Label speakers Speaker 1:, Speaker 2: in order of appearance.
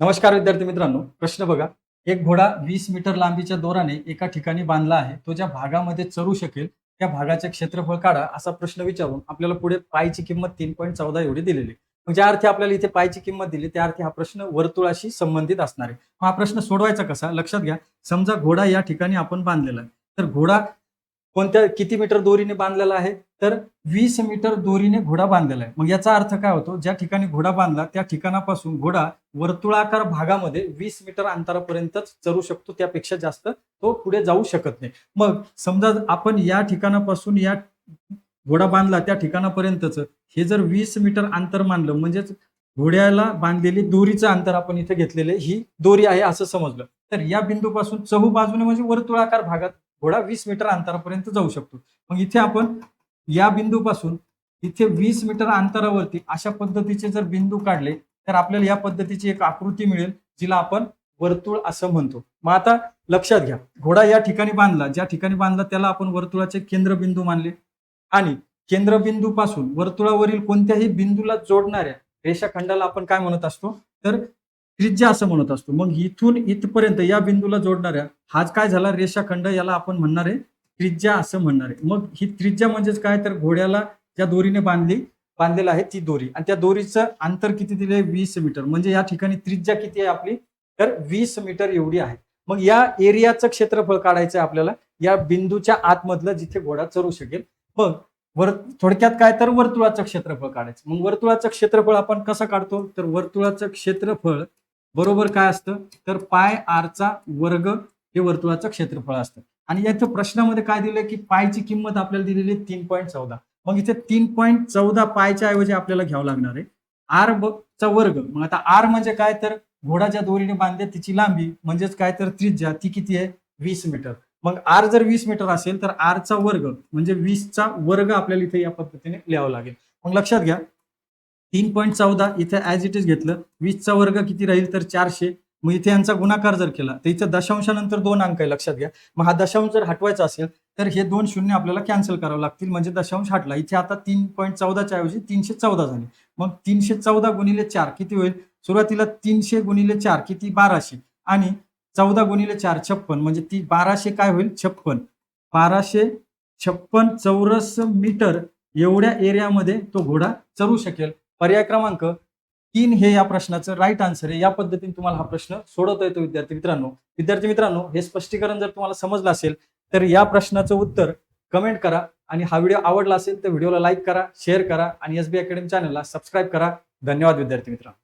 Speaker 1: नमस्कार विद्यार्थी मित्रांनो, प्रश्न बघा. एक घोडा 20 मीटर लांबीच्या दोराने एका ठिकाणी बांधला आहे. तो ज्या भागामध्ये चरू शकेल त्या भागाचे क्षेत्रफळ काढा, असा प्रश्न विचारून आपल्याला पुढे पायची किंमत 3.14 एवढी दिलेली आहे. मग ज्या अर्थी आपल्याला इथे पायची किंमत दिली त्या अर्थी हा प्रश्न वर्तुळाशी संबंधित असणार आहे. हा प्रश्न सोडवायचा कसा? लक्षात घ्या. समजा घोडा या ठिकाणी आपण बांधलेला आहे. तर घोडा कोणत्या किती मीटर दोरीने बांधलेला आहे? तर 20 मीटर दोरीने घोडा बांधलेला आहे. मग याचा अर्थ काय होतो? ज्या ठिकाणी घोडा बांधला त्या ठिकाणापासून घोडा वर्तुळाकार भागामध्ये 20 मीटर अंतरापर्यंतच चरू शकतो, त्यापेक्षा जास्त तो पुढे जाऊ शकत नाही. मग समजा आपण या ठिकाणापासून या घोडा बांधला त्या ठिकाणापर्यंतच हे जर 20 मीटर अंतर मानलं, म्हणजेच घोड्याला बांधलेली दोरीचं अंतर आपण इथे घेतलेले ही दोरी आहे असं समजलं, तर या बिंदूपासून चहू बाजूने म्हणजे वर्तुळाकार भागात घोडा 20 मीटर अंतरापर्यंत जाऊ शकतो. मग इथे आपण या बिंदूपासून इथे 20 मीटर अंतरावरती अशा पद्धतीचे जर बिंदू काढले तर आपल्याला या पद्धतीची एक आकृती मिळेल, जिला आपण वर्तुळ असं म्हणतो. मग आता लक्षात घ्या, घोडा या ठिकाणी बांधला, ज्या ठिकाणी बांधला त्याला आपण वर्तुळाचे केंद्रबिंदू मानले आणि केंद्रबिंदूपासून वर्तुळावरील कोणत्याही बिंदूला जोडणाऱ्या रेषाखंडाला आपण काय म्हणत असतो? तर त्रिज्या असं म्हणत असतो. मग इथून इथपर्यंत या बिंदूला जोडणाऱ्या हाच काय झाला? रेषाखंड. याला आपण म्हणणार आहे त्रिज्या असं म्हणणार आहे. मग ही त्रिज्या म्हणजेच काय? तर घोड्याला ज्या दोरीने बांधलेलं आहे ती दोरी, आणि त्या दोरीचं अंतर किती दिले? 20 मीटर. म्हणजे या ठिकाणी त्रिज्या किती आहे आपली? तर 20 मीटर एवढी आहे. मग या एरियाचं क्षेत्रफळ काढायचं आहे आपल्याला, या बिंदूच्या आतमधलं जिथे घोडा चरू शकेल. मग थोडक्यात काय? तर वर्तुळाचं क्षेत्रफळ काढायचं. मग वर्तुळाचं क्षेत्रफळ आपण कसं काढतो? तर वर्तुळाचं क्षेत्रफळ बरोबर काय असतं? तर पाय आरचा वर्ग हे वर्तुळाचं क्षेत्रफळ असतं. आणि याच्या प्रश्नामध्ये काय दिलंय की पायची किंमत आपल्याला दिलेली 3.14. मग इथे 3.14 पायच्या ऐवजी आपल्याला घ्यावं लागणार आहे आर चा वर्ग. मग आता आर म्हणजे काय? तर घोडा ज्या दोरीने बांधले तिची लांबी, म्हणजेच काय? तर त्रिज्या ती किती आहे? 20 मीटर. मग आर जर 20 मीटर असेल तर आर चा वर्ग म्हणजे 20 चा वर्ग आपल्याला इथे या पद्धतीने लिहावं लागेल. मग लक्षात घ्या, 3.14 इथे ऍज इट इज घेतलं, 20 चा वर्ग किती राहील? तर 400. मग इथे यांचा गुणाकार जर केला तर इथे दशांशानंतर 2 अंक आहे, लक्षात घ्या. मग हा दशांश जर हटवायचा असेल तर हे 2 शून्य आपल्याला कॅन्सल करावं लागतील, म्हणजे दशांश हटला. इथे आता 3.14च्या ऐवजी 314 झाले. मग 314 गुणिले 4 किती होईल? सुरुवातीला 300 गुणिले 4 किती? 1200, आणि 14 गुणिले 4 56, म्हणजे ती 1200 काय होईल? 56. 1256 चौरस मीटर एवढ्या एरियामध्ये तो घोडा चरू शकेल. पर्याय क्रमांक 3 हे या प्रश्नाचं राईट आन्सर आहे. या पद्धतीने तुम्हाला हा प्रश्न सोडवता येतो विद्यार्थी मित्रांनो. हे स्पष्टीकरण जर तुम्हाला समजलं असेल तर या प्रश्नाचं उत्तर कमेंट करा, आणि हा व्हिडिओ आवडला असेल तर व्हिडिओला लाईक करा, शेअर करा, आणि SB अकॅडमी चॅनलला सबस्क्राईब करा. धन्यवाद विद्यार्थी मित्रांनो.